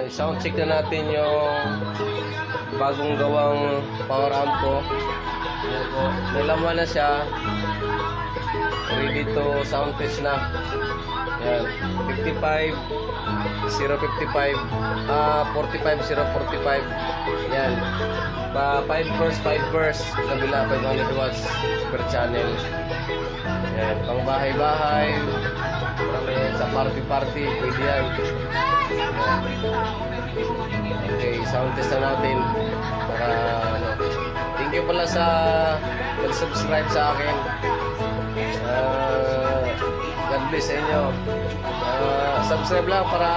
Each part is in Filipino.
sound check na natin yung bagong gawang power amp ko. Ayan po, may laman na siya, ready to sound test na. Ayan, 55 055 45 045. Ayan, pa 5 verse kabila, 500 watts per channel. Ayan, pang bahay-bahay, sa party pwede yan. Ayan. Okay, sound test na natin para ano. Thank you pala sa pag-subscribe sa akin. God bless sa inyo. Subscribe lang para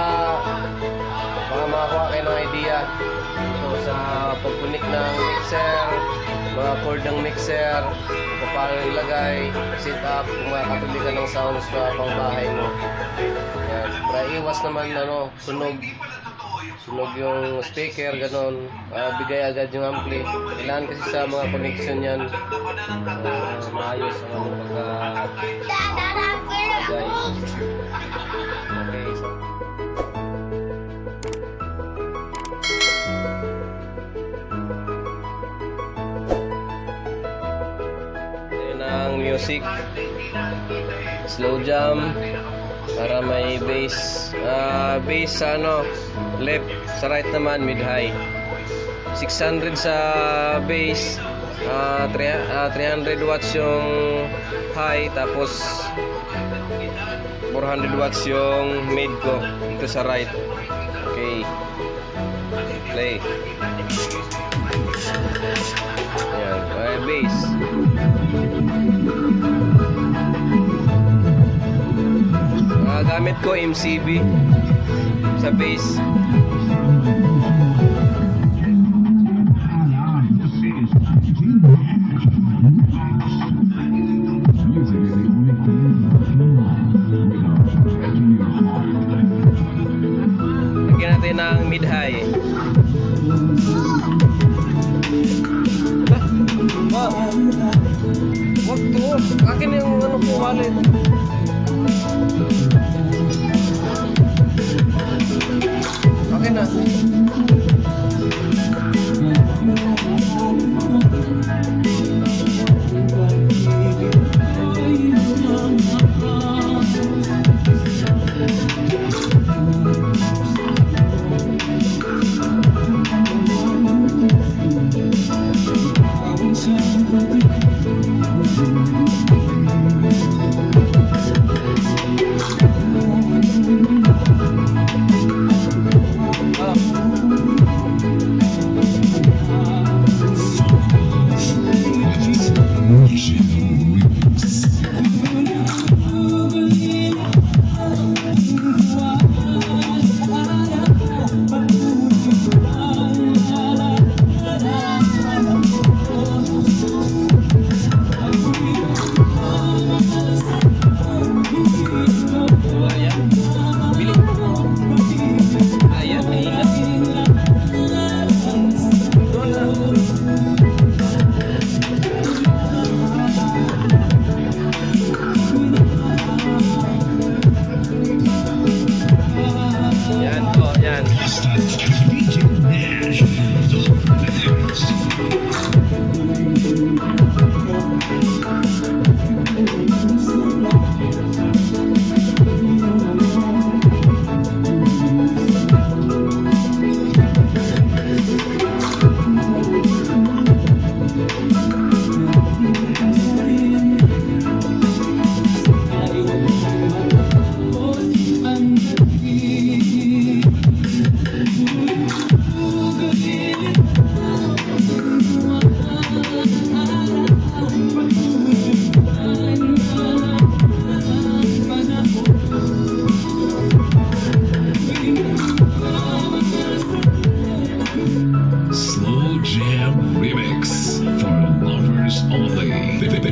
makakuha kayo ng idea sa pagpunik ng mixer, mga chord ng mixer, kung paano ilagay, set up, kung makakabili ka ng sounds na pang bahay mo. Yan. Para iwas naman sunog yung speaker, ganon. Bigay agad yung ampli. Kailangan kasi sa mga connection yan maayos ang pagka-bigay. Okay, so music, slow jam para may bass, bass left, sa right naman mid high, 600 sa bass, 300 watts yung high, tapos 400 watts yung mid ko dito sa right. Okay, play. Yan, bass. Gamit ko MCB sa bass. Lagyan natin ng mid-high. Wag to. Akin yung wallet. Okay na.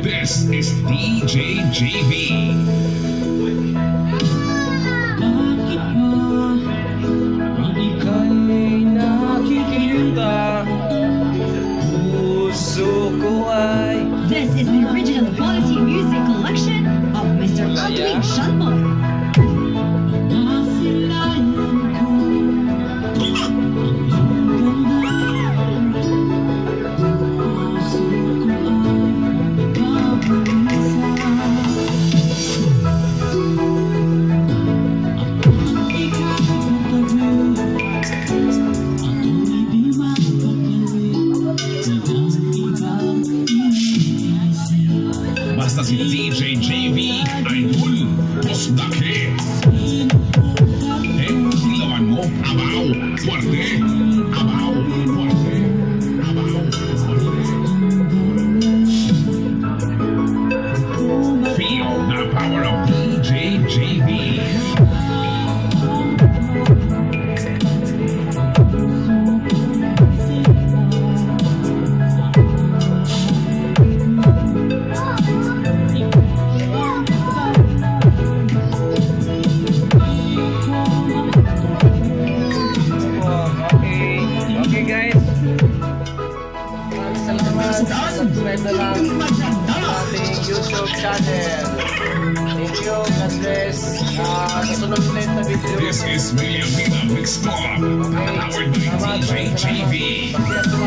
This is DJ JV. This is the original quality music collection of Mr. Aldwin Shalmon. na lang ang ating YouTube channel. Thank you. God bless. Kasunod ulit na video. This is William Mix Club, Okay. powered by Salamat. DJ JV. Salamat.